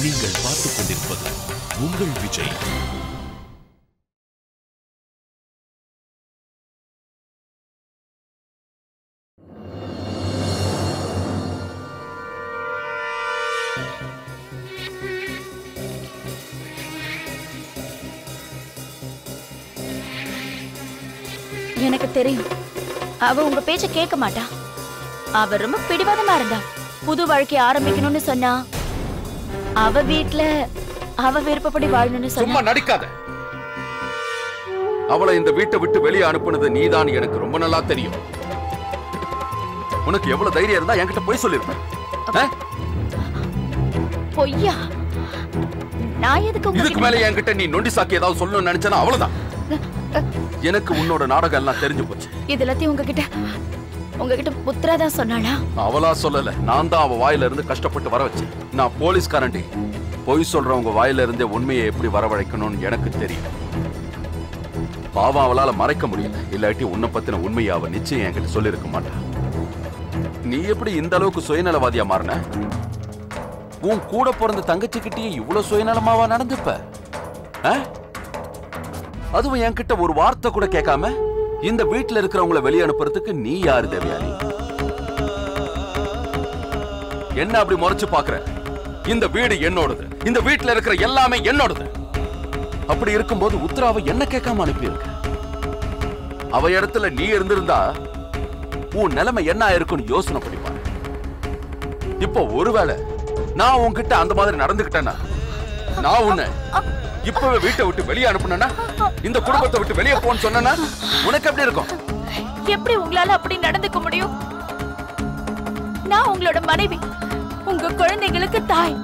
நீங்கள் பார்த்துக் கொண்டிருப்பது உங்கள் விஜய். எனக்கு தெரியும், அவ உங்க பேச்ச கேட்க மாட்டா. அவ ரொம்ப பிடிவாதமா இருந்தா. புது வாழ்க்கை ஆரம்பிக்கணும்னு சொன்னா, அவ வீட்ல அவ விருப்பப்படி வாழணும்னு சொன்னா. சும்மா நடிக்காத. அவளை இந்த வீட்டை விட்டு வெளியே அனுப்புனது நீதான் எனக்கு ரொம்ப நல்லா தெரியும். உனக்கு எவ்வளவு தைரியம் இருந்தா என்கிட்ட போய் சொல்லிருப்ப. பொய்யா? நான் எதுக்கு இதுக்கு மேல என்கிட்ட நீ நொண்டி சாக்கி ஏதாவது சொல்லணும்னு நினைச்சனா அவ்வளவுதான். எனக்கு உன்னோட நாடகம் எல்லாம் தெரிஞ்சு போச்சு. இது எல்லாத்தையும் உங்ககிட்ட புத்ரா தான் சொன்னாளா? அவளா சொல்லல, நான் தான் அவ வாயில இருந்து கஷ்டப்பட்டு வர வச்சேன். நான் போலீஸ்காரண்டி. பொய் சொல்றவங்க வாயில இருந்தே உண்மையை எப்படி வரவழைக்கணும்னு எனக்கு தெரியும். பாவம் அவளால மறைக்க முடியல. இல்லாட்டி உன்னை பத்தின உண்மையை அவ நிச்சயம் என்கிட்ட சொல்லிருக்க மாட்டா. நீ எப்படி இந்த அளவுக்கு சுயநலவாதியா மாறின? உன் கூட பிறந்த தங்கச்சிக்கிட்டே இவ்வளவு சுயநலமாவா நடந்துப்ப? அதுவும் என்கிட்ட ஒரு வார்த்தை கூட கேட்காம இந்த வீட்டுல இருக்கிறவங்களை வெளியே அனுப்புறதுக்கு நீ யாரு தேவயானி? என்ன அப்படி முறைச்சு பாக்குற? இந்த வீடு என்னோடது. இந்த வீட்டுல இருக்கிற எல்லாமே என்னோடது. அப்படி இருக்கும்போது உத்தராவை என்ன கேட்காம அனுப்பியிருக்க? அவ இடத்துல நீ இருந்திருந்தா உன் நிலைமை என்ன ஆயிருக்குன்னு யோசனை பண்ணிப்பாரு. இப்போ ஒருவேளை நான் உன்கிட்ட அந்த மாதிரி நடந்துகிட்டேன்னா, நான் உன்னை இப்பவே வீட்டை விட்டு வெளியே அனுப்புனா, இந்த குடும்பத்தை விட்டு வெளியே போன்னு சொன்னா உனக்கு எப்படி இருக்கும்? எப்படி உங்களால அப்படி நடந்துக்க முடியும்? நான் உங்களோட மனைவி, உங்க குழந்தைகளுக்கு தாய்.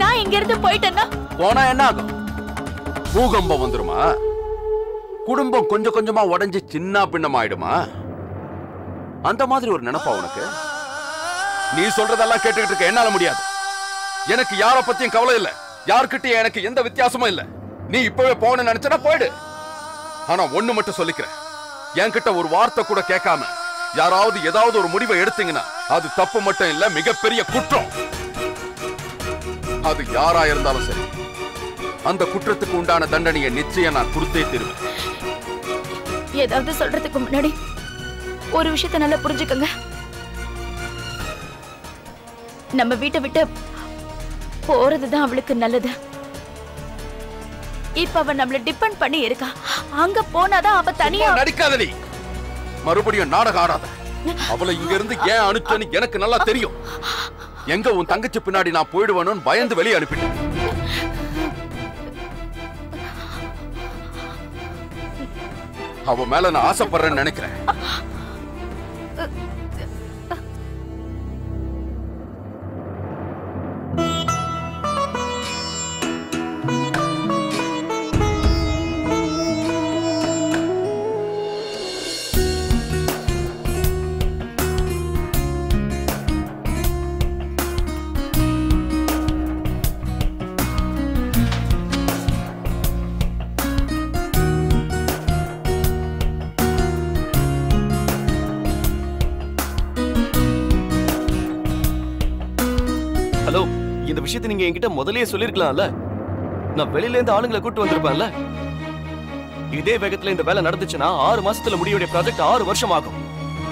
நான் இங்க இருந்து போயிட்டேன்னா போனா என்ன ஆகும்? பூகம்பம் வந்துருமா? குடும்பம் கொஞ்சம் கொஞ்சமா உடைஞ்சு சின்ன பின்னமாயிடுமா? அந்த மாதிரி ஒரு நினைப்பா உனக்கு? நீ சொல்றதெல்லாம் கேட்டுக்கிட்டு இருக்க என்னால முடியாது. எனக்கு யார பத்தியும் கவலை இல்ல. யார்கிட்டயும் எனக்கு எந்த வித்தியாசமும் இல்ல. நீ இப்பவே போகணும்னு நினைச்சனா போயிடு. ஆனா ஒண்ணு மட்டும் சொல்லிக்கிறேன், என்கிட்ட ஒரு வார்த்தை கூட கேட்காம யாராவது ஏதாவது ஒரு முடிவை எடுத்தீங்கன்னா அது தப்பு மட்டும் இல்ல, மிகப்பெரிய குற்றம். அது யாரா இருந்தாலும் சரி, அந்த குற்றத்துக்கு உண்டான தண்டனையை நிச்சயம் நான் கொடுத்தே தருவேன். ஏதாவது சொல்றதுக்கு முன்னாடி ஒரு விஷயத்தை நல்லா புரிஞ்சுக்கங்க. நம்ம வீட்டை விட்டு போறதுதான் அவளுக்கு நல்லது. இப்ப அவ நம்மள டிபெண்ட் பண்ணி இருக்கா. அங்க போனாதான் அவ தனியா. நடிக்காத நீ. மறுபடியும் நாடகம் ஆடாத. அவளை இங்க இருந்து ஏன் அனுப்பிச்சேன்னு எனக்கு நல்லா தெரியும். எங்க உன் தங்கச்சி பின்னாடி நான் போயிடுவேன்னு பயந்து வெளியே அனுப்பிட்டேன். அவ மேல நான் ஆசைப்படுறேன்னு நினைக்கிறேன். ஹலோ, இந்த விஷயத்தை நீங்க என்கிட்ட முதல்லயே சொல்லிருக்கலாம்ல. நான் வெளியில இருந்து ஆளுங்களை கூட்டு வந்திருப்பேன்ல. இதே வேகத்துல இந்த வேலை நடந்துச்சுன்னா 6 மாசத்துல முடியுடைய ப்ராஜெக்ட் 6 வருஷம் ஆகும்.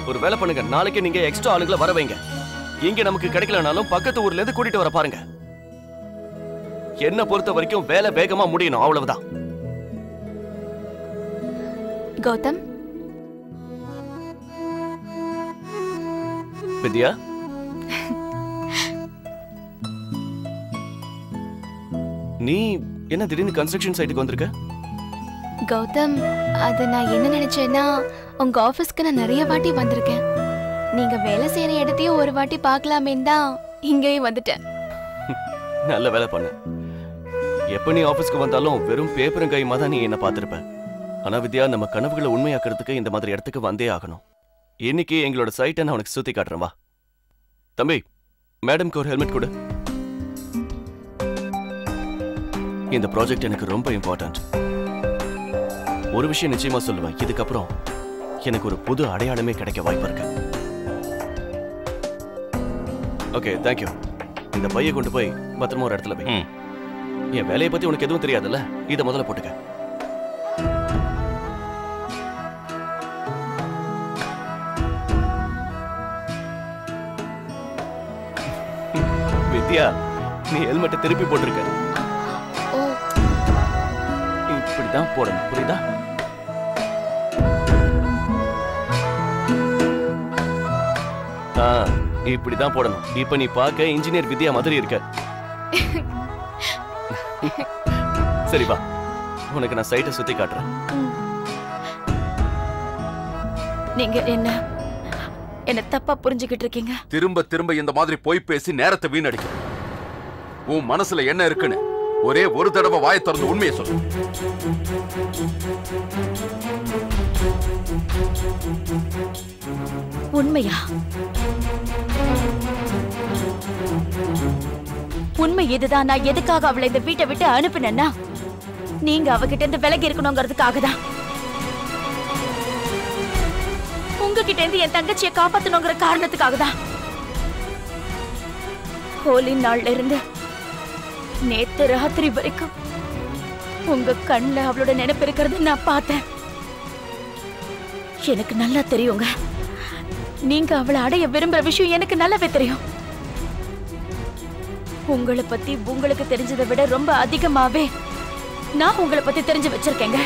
ஒரு வேலை பண்ணுங்க, நாளைக்கு நீங்க எக்ஸ்ட்ரா ஆளுங்களை வர வைங்க. இங்க நமக்கு கிடைக்கலனாலும் பக்கத்து ஊர்ல இருந்து கூட்டிட்டு வர பாருங்க. என்ன பொறுத்த வரைக்கும் வேலை வேகமா முடியணும், அவ்வளவுதான். கௌதம், வித்யா, நீ என்ன திடீர்னு கன்ஸ்ட்ரக்ஷன் சைட்டுக்கு வந்திருக்க? கௌதம், அது நான் என்ன நினைச்சேன்னா, உங்க ஆபீஸ்க்கு நான் நிறைய வாட்டி வந்திருக்கேன். நீங்க வேலை செய்யற இடத்தையும் ஒரு வாட்டி பார்க்கலாமேன்னு தான் இங்கேயும் வந்துட்டேன். நல்ல வேலை பண்ணு. எப்ப நீ ஆபீஸ்க்கு வந்தாலும் வெறும் பேப்பரும் கையுமா தான் நீ என்ன பார்த்திருப்ப. ஆனா வித்யா, நம்ம கனவுகளை உண்மையாக்குறதுக்கு இந்த மாதிரி இடத்துக்கு வந்தே ஆகணும். இன்னைக்கு எங்களோட சைட்டை நான் உனக்கு சுத்தி காட்டுறேன், வா. தம்பி, மேடம்க்கு ஒரு ஹெல்மெட் கொடு. இந்த ப்ராஜெக்ட் எனக்கு ரொம்ப இம்பார்ட்டன்ட். ஒரு விஷயம் நிச்சயமா சொல்லுவேன், இதுக்கப்புறம் எனக்கு ஒரு புது அடையாளமே கிடைக்க வாய்ப்பு இருக்கு. Okay, thank you. இந்த பையை கொண்டு போய் பத்திரமா ஒரு இடத்துல வை. என் வேலையை பத்தி உனக்கு எதுவும் தெரியாதுல்ல, இதை முதல்ல போட்டுக்க. வித்யா, நீ ஹெல்மெட்டை திருப்பி போட்டிருக்க. இப்படிதான் போடணும், புரியுதா? இப்படிதான் போடணும். இப்ப நீ பார்க்க இன்ஜினியர் வித்யா மாதிரி இருக்க. சரி வா, உனக்கு நான் சைட்டை சுத்தி காட்டுறேன். நீங்க என்ன தப்பா புரிஞ்சுக்கிட்டு இருக்கீங்க. திரும்ப திரும்ப இந்த மாதிரி போய் பேசி நேரத்தை வீணடிக்க. உன் மனசுல என்ன இருக்குன்னு ஒரே ஒரு தடவை வாயை திறந்து உண்மையை சொல்லு. உண்மையா? உண்மை இதுதான். நான் எதுக்காக அவளை இந்த வீட்டை விட்டு அனுப்பினேன்னா, நீங்க அவகிட்ட இருந்து விலகி இருக்கணுங்கிறதுக்காக தான். உங்ககிட்ட இருந்து என் தங்கச்சியை காப்பாத்தணுங்கிற காரணத்துக்காக தான். ஹோலி நாள்ல இருந்து நேத்து ராத்திரி வரைக்கும் உங்க கண்ணுல அவளோட நினைப்பு இருக்கிறது நான் பார்த்தேன். எனக்கு நல்லா தெரியுங்க, நீங்க அவளை அடைய விரும்புற விஷயம் எனக்கு நல்லாவே தெரியும். உங்களை பத்தி உங்களுக்கு தெரிஞ்சதை விட ரொம்ப அதிகமாவே நான் உங்களை பத்தி தெரிஞ்சு வச்சிருக்கேங்க.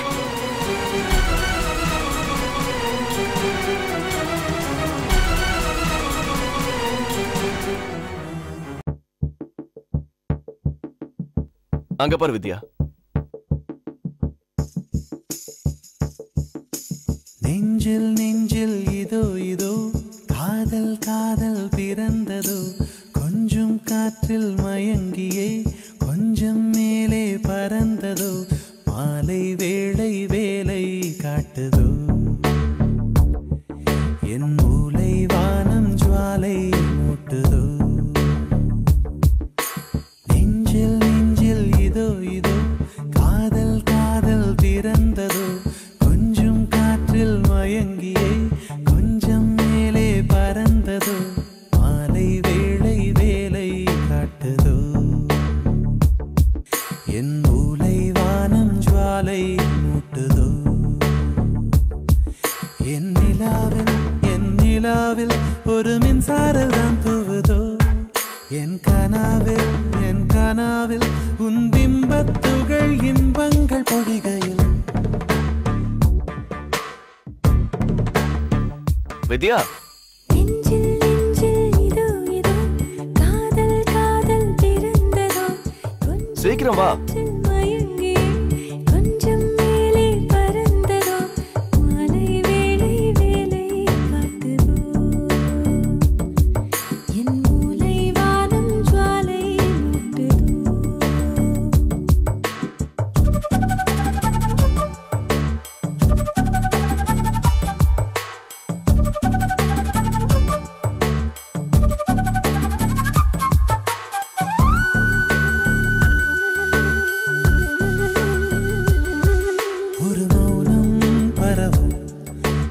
அங்க பாரு வித்யா. நெஞ்சில் நெஞ்சில் இதோ இதோ காதல் காதல் பிறந்ததோ, கொஞ்சம் காற்றில் மயங்கியே கொஞ்சம் மேலே பறந்ததோ, மாலை வேளை வேலை காட்டுதோ, என் மூளை வானம் ஜுவாலை மூட்டுதோ. நெஞ்சில் நெஞ்சில் இதோ இதோ காதல் காதல் பிறந்ததோ, கொஞ்சம் காற்றில் மயங்கியே கொஞ்சம் மேலே பறந்ததோ, மாலை வேளை வேலை காட்டுதோ, என் மூளை வானம் ஜுவாலை மூட்டுதோ. என் நிலாவில் ஒரு மின்சாரம் தான் தூவுதோ, என் கனாவில் உன் பிம்பத்துகள் இன்பங்கள் பொழிகையில். வித்யா, சீக்கிரம் வா.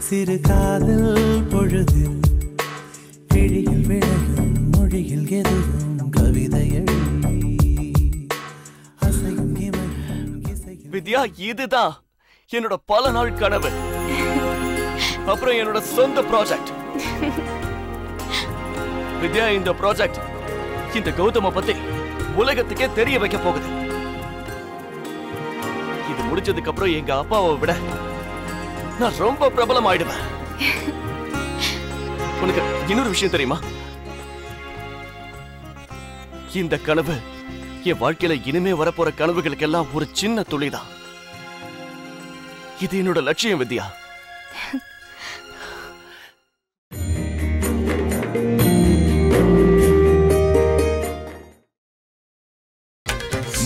சிறு காதல் பொழுது கிழியில் விழகும் மொழியில் எதுவும் கவிதையழி அசையும் வித்யா, இதுதான் என்னோட பல நாள் கனவு. அப்புறம் என்னோட சொந்த ப்ராஜெக்ட். வித்யா, இந்த ப்ராஜெக்ட் இந்த கௌதம பத்தி உலகத்துக்கே தெரிய வைக்க போகுது. இது முடிஞ்சதுக்கு அப்புறம் எங்க அப்பாவை விட நான் ரொம்ப பிரபலம் ஆயிடுவேன். உனக்கு இன்னொரு விஷயம் தெரியுமா? இந்த கனவு என் வாழ்க்கையில இனிமே வரப்போற கனவுகளுக்கெல்லாம் ஒரு சின்ன துளிதான். இது என்னோட லட்சியம் வித்யா.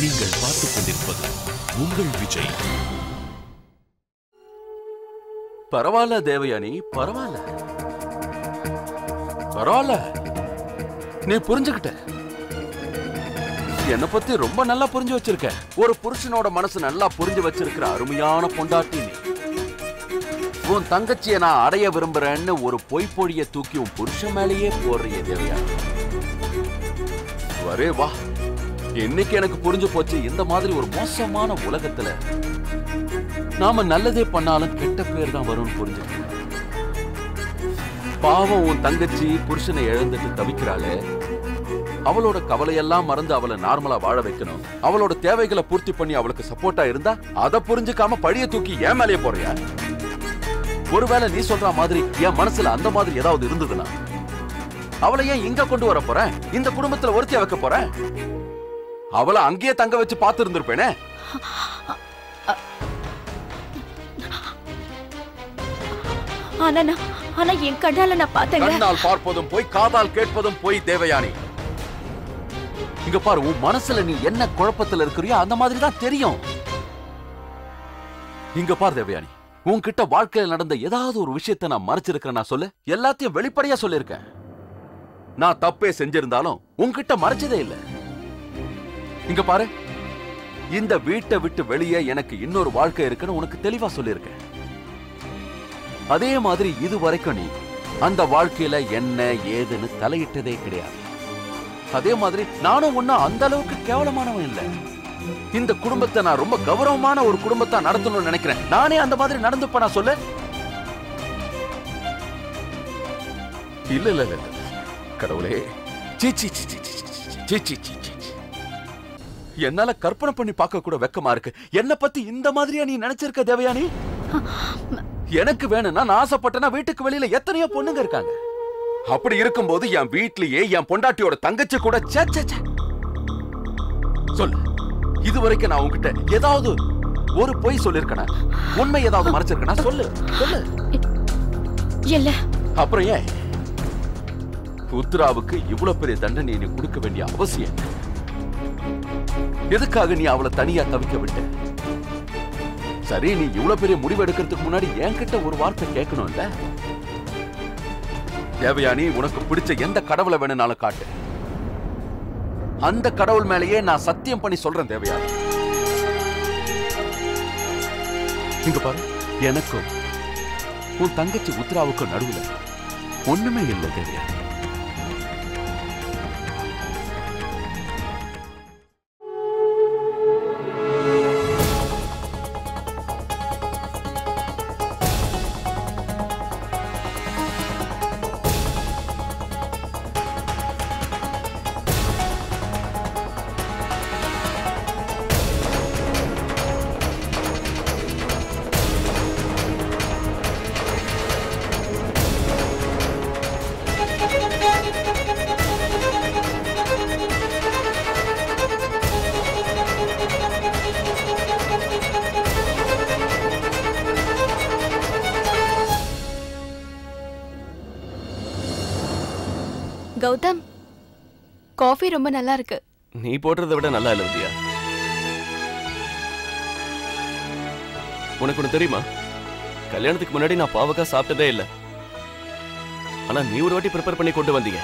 நீங்கள் பார்த்துக் கொண்டிருப்பது உங்கள் விஜய். பரவாயில்ல தேவயானி, பரவாயில்ல. நீ புரிஞ்சுக்கிட்ட. என்னை பத்தி ரொம்ப நல்லா புரிஞ்சு வச்சிருக்க. ஒரு புருஷனோட மனசு நல்லா புரிஞ்சு வச்சிருக்கிற அருமையான பொண்டாட்டி நீ. உன் தங்கச்சியை நான் அடைய விரும்புறேன்னு ஒரு பொய்ப்பொழிய தூக்கி உன் புருஷன் மேலேயே போடுறிய தேவயானி. வரே வா. இன்னைக்கு எனக்கு புரிஞ்சு போச்சு, இந்த மாதிரி ஒரு மோசமான உலகத்துல நாம நல்லதே பண்ணாலும் கெட்ட பேர் தான் வரும்னு புரிஞ்சுக்க. பாவம் உன் தங்கச்சி புருஷனை இழந்துட்டு தவிக்கிறாளே, அவளோட கவலையெல்லாம் மறந்து அவளை நார்மலா வாழ வைக்கணும். அவளோட தேவைகளை பூர்த்தி பண்ணி அவளுக்கு சப்போர்ட்டா இருந்தா அதை புரிஞ்சுக்காம பழிய தூக்கி ஏன் மேலேயே போறியா? ஒருவேளை நீ சொல்ற மாதிரி என் மனசுல அந்த மாதிரி ஏதாவது இருந்ததுன்னா அவளை ஏன் இங்க கொண்டு வர போறேன்? இந்த குடும்பத்துல ஒருத்திய வைக்க போறேன்? அவளை அங்கேயே தங்க வச்சு பார்த்து இருந்திருப்பேனே. ஆனா என் கண்ணால நான் பார்த்தேன். கண்ணால் பார்ப்பதும் போய் காதால் கேட்பதும் போய் தேவயானி. இங்க பாரு, உன் மனசுல நீ என்ன குழப்பத்துல இருக்கிறியோ அந்த மாதிரி தான் தெரியும். இங்க பாரு தேவயானி, உன்கிட்ட வாழ்க்கையில் நடந்த ஏதாவது ஒரு விஷயத்தை நான் மறைச்சிருக்கிறேன். நான் சொல்லு, எல்லாத்தையும் வெளிப்படையா சொல்லியிருக்கேன். நான் தப்பே செஞ்சிருந்தாலும் உன்கிட்ட மறைச்சதே இல்லை. இங்க பாரு, இந்த வீட்டை விட்டு வெளியே எனக்கு இன்னொரு வாழ்க்கை இருக்குன்னு உனக்கு தெளிவா சொல்லியிருக்கேன். அதே மாதிரி இது வரைக்கும் நீ அந்த வாழ்க்கையில என்ன ஏதுன்னு தலையிட்டதே கிடையாது. அதே மாதிரி நானும் ஒன்னும் அந்த அளவுக்கு கேவலமானவன் இல்லை. இந்த குடும்பத்தை நான் ரொம்ப கௌரவமான ஒரு குடும்பத்தை நடத்தணும்னு நினைக்கிறேன். நானே அந்த மாதிரி நடந்துப்ப நான் சொல்ல. இல்ல இல்ல இல்ல கடவுளே, என்னால கற்பனை பண்ணி பார்க்க கூட வெக்கமா இருக்கு. என்ன பத்தி இந்த மாதிரியா நீ நினைச்சிருக்க தேவயானி? எனக்கு வேணும்னா நான் ஆசைப்பட்டேன்னா வீட்டுக்கு வெளியில எத்தனையோ பொண்ணுங்க இருக்காங்க. அப்படி இருக்கும்போது என் வீட்லயே என் பொண்டாட்டியோட தங்கச்சி கூட சொல்லு, இதுவரைக்கும் நான் உன்கிட்ட ஏதாவது ஒரு பொய் சொல்லிருக்கேனா? உண்மை ஏதாவது மறைச்சிருக்கேனா? சொல்லு சொல்லு. இல்ல. அப்புறம் ஏன் உத்ராவுக்கு இவ்வளவு பெரிய தண்டனை நீ கொடுக்க வேண்டிய அவசியம்? எதுக்காக நீ அவளை தனியா தவிக்க விட்ட? சரி, நீ இவ்வளவு பெரிய முடிவு எடுக்கிறதுக்கு முன்னாடி என்கிட்ட ஒரு வார்த்தை கேட்கணும் இல்ல? தேவயானி, உனக்கு பிடிச்ச எந்த கடவுளை வேணும்னாலும் காட்டு. அந்த கடவுள் மேலேயே நான் சத்தியம் பண்ணி சொல்றேன் தேவயானி. இங்க பாரு, எனக்கும் உன் தங்கச்சி உத்ராவுக்கும் நடுவுல ஒண்ணுமே இல்லை தேவயானி. கௌதம், காஃபி ரொம்ப நல்லா இருக்கு. நீ போடுறதை விட நல்லா இல்ல வித்யா. உனக்கு ஒண்ணு தெரியுமா? கல்யாணத்துக்கு முன்னாடி நான் பாவக்காய் சாப்பிட்டதே இல்லை. ஆனா நீ ஒரு வாட்டி ப்ரிப்பேர் பண்ணி கொண்டு வந்தீங்க.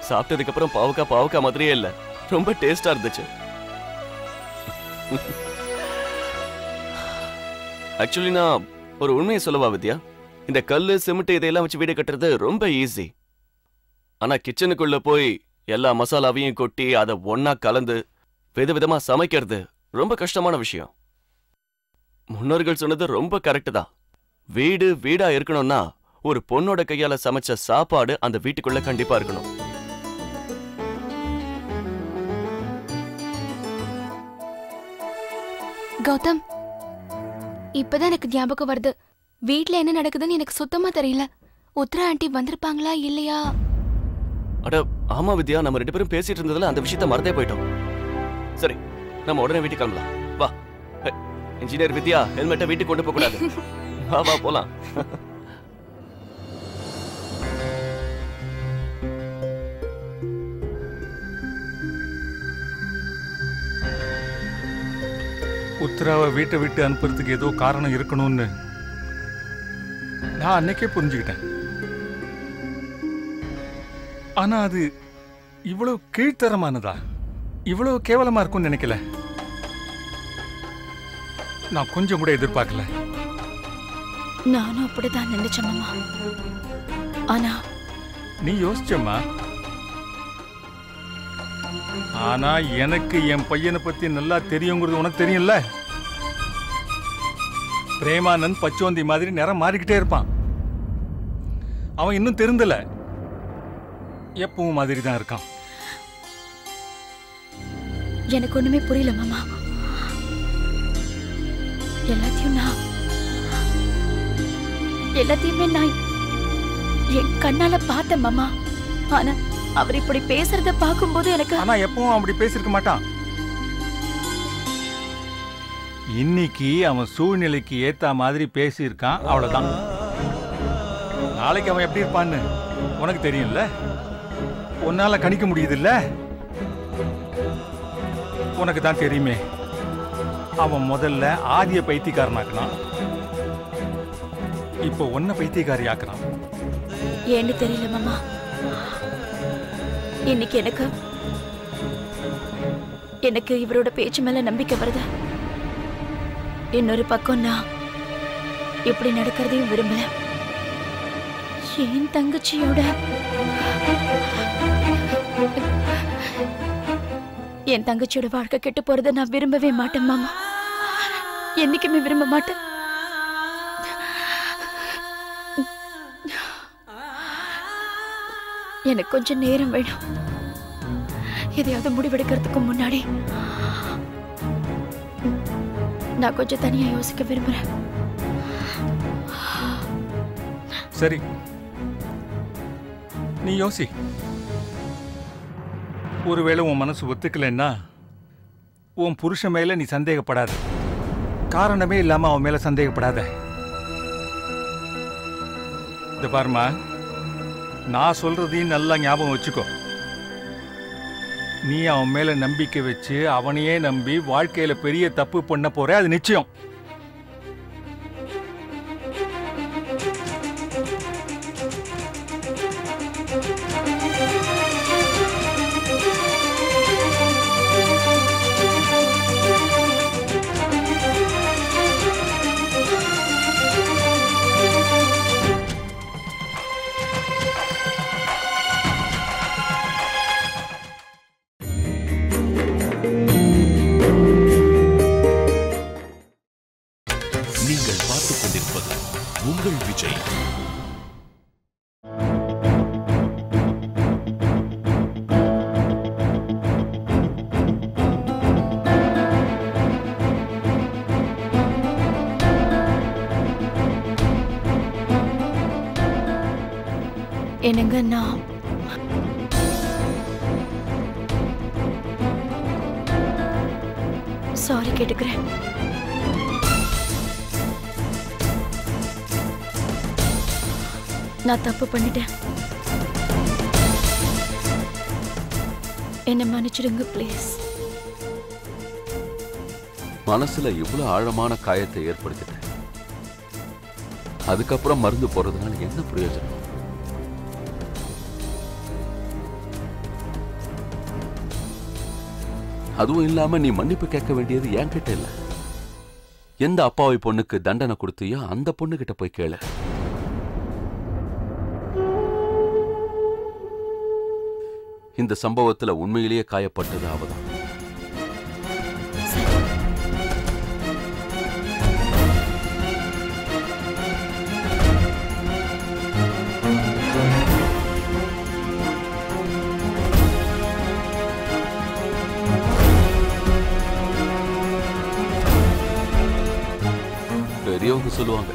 சாப்பிட்டதுக்கு அப்புறம் பாவக்காய் மாதிரியே இல்ல, ரொம்ப டேஸ்டா இருந்துச்சு. ஆக்சுவலி நான் ஒரு உண்மையை சொல்லவா வித்யா? இந்த கல்லு சிமெண்ட் இதையெல்லாம் வச்சு வீடு கட்டுறது ரொம்ப ஈஸி. ஆனா கிச்சனுக்குள்ள போய் எல்லா மசாலாவையும் கொட்டி அதை ஒன்னா கலந்து விதவிதமா சமைக்கிறது ரொம்ப கஷ்டமான விஷயம். முன்னோர்கள் சொன்னது ரொம்ப கரெக்ட் தான். வீடு வீடா இருக்கணும்னா ஒரு பொண்ணோட கையால சமைச்ச சாப்பாடு அந்த வீட்டுக்குள்ள கண்டிப்பா இருக்கணும். கௌதம், இப்பதான் எனக்கு ஞாபகம் வருது. வீட்ல என்ன நடக்குதுன்னு எனக்கு சுத்தமா தெரியல. உத்ரா ஆண்டி வந்திருப்பாங்களா இல்லையா? அட ஆமா வித்யா, நம்ம ரெண்டு பேரும் பேசிட்டு இருந்ததுல அந்த விஷயத்த மறந்தே போயிட்டோம். சரி, நம்ம உடனே வீட்டுக்கு கிளம்பலாம். வா. இன்ஜினியர் வித்யா, ஹெல்மெட்டை வீட்டுக்கு கொண்டு போக கூடாது. வா வா போலாம். உத்ராவை வீட்டை விட்டு அனுப்புறதுக்கு ஏதோ காரணம் இருக்கணும்னு நான் அன்னைக்கே புரிஞ்சுக்கிட்டேன். ஆனா அது இவ்வளவு கீழ்த்தரமானதா, இவ்வளவு கேவலமா இருக்கும்னு நினைக்கல. நான் கொஞ்சம் கூட எதிர்பார்க்கல. நானும் அப்படிதான் நினைச்சேன் மாமா. ஆனா நீ யோசிச்சம்மா, ஆனா எனக்கு என் பையனை பத்தி நல்லா தெரியுங்கிறது உனக்கு தெரியும்ல. பிரேமானந்த் பச்சோந்தி மாதிரி நிறம் மாறிக்கிட்டே இருப்பான். அவன் இன்னும் திருந்தல, எப்பவும் மாதிரி தான் இருக்கான். எனக்கு ஒண்ணுமே புரியல மாமா. எல்லாத்தையுமே நான் என் கண்ணால பார்த்தேன் மாமா. ஆனா அவர் இப்படி பேசுறத பார்க்கும்போது எனக்கு ஆனா எப்பவும் அப்படி பேசிருக்க மாட்டான். இன்னைக்கு அவன் சூழ்நிலைக்கு ஏத்த மாதிரி பேசியிருக்கான், அவ்வளவுதான். நாளைக்கு அவன் எப்படி இருப்பான்னு உனக்கு தெரியும்ல, உன்னால கணிக்க முடியுதுல்ல. உனக்கு தான் தெரியுமே, அவன் முதல்ல ஆதிய பைத்தியக்காரனாக்குனான், இப்போ ஒன்ன பைத்தியக்காரி ஆக்குறான். ஏன்னு தெரியல மாமா. இன்னைக்கு எனக்கு இவரோட பேச்சு மேல நம்பிக்கை வருது. இன்னொரு பக்கம் நான் இப்படி நடக்கிறதையும் விரும்பல. என் தங்கச்சியோட வாழ்க்கை கெட்டு போறதை நான் விரும்பவே மாட்டேன் மாமா. என்னைக்குமே விரும்ப மாட்டேன். எனக்கு கொஞ்சம் நேரம் வேணும். எதையாவது முடிவெடுக்கிறதுக்கு முன்னாடி நான் கொஞ்சம் தனியா யோசிக்க விரும்புறேன். சரி, நீ யோசி. ஒருவேளை உன் மனசு ஒத்துக்கலைன்னா உன் புருஷன் மேல நீ சந்தேகப்படாத. காரணமே இல்லாம அவன் மேல சந்தேகப்படாத. இந்த பாருமா, நான் சொல்றதையும் நல்லா ஞாபகம் வச்சுக்கோ. நீ அவன் மேல நம்பிக்கை வச்சு அவனையே நம்பி வாழ்க்கையில பெரிய தப்பு பண்ண போற, அது நிச்சயம். உங்கள் விஜய். என்னங்க, நான் சாரி கேட்டுக்கிறேன். நான் தப்பு பண்ணிட்டேன். என்ன மன்னிச்சிடுங்க ப்ளீஸ். மனசுல இவ்வளவு ஆழமான காயத்தை ஏற்படுத்திட்டேன். அதுக்கப்புறம் மருந்து போறதுனால என்ன பிரயோஜனம்? அதுவும் இல்லாம நீ மன்னிப்பு கேட்க வேண்டியது என்கிட்ட இல்ல. எந்த அப்பாவி பொண்ணுக்கு தண்டனை கொடுத்தியோ அந்த பொண்ணு கிட்ட போய் கேளு. இந்த சம்பவத்துல உண்மையிலேயே காயப்பட்டது அவதான். பெரியவங்க சொல்லுவாங்க,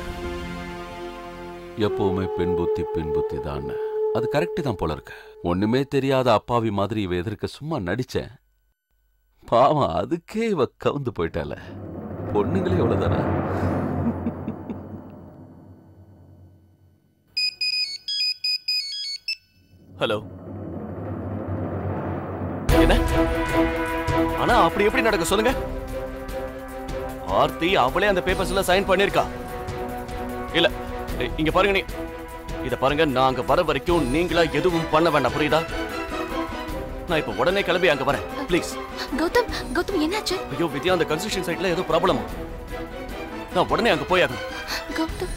எப்பவுமே பெண் புத்தி தான். அது கரெக்ட் தான் போல இருக்கு. ஒண்ணுமே தெரியாத அப்பாவி மாதிரி இவ எதிர்க்க சும்மா நடிச்சேன். பாவம், அதுக்கே இவ கவுந்து போயிட்டால. பொண்ணுங்களே எவ்வளவுதானே. ஹலோ. என்ன? ஆனா அப்படி எப்படி நடக்க சொல்லுங்க. ஆர்த்தி அவளே அந்த பேப்பர்ஸ்ல சைன் பண்ணிருக்கா. இல்ல, இங்க பாருங்க, நீ இத பாருங்க, நான் அங்க வர வரைக்கும் நீங்களா எதுவும் பண்ண வேண்டாம், புரியுதா? நான் இப்ப உடனே கிளம்பி அங்க வரேன், ப்ளீஸ். கௌதம் என்னாச்சு? ஐயோ வித்யா, அந்த கன்ஸ்ட்ரக்ஷன் சைட்ல ஏதோ ப்ராப்ளம். நான் உடனே அங்க போய் ஆகணும். கௌதம்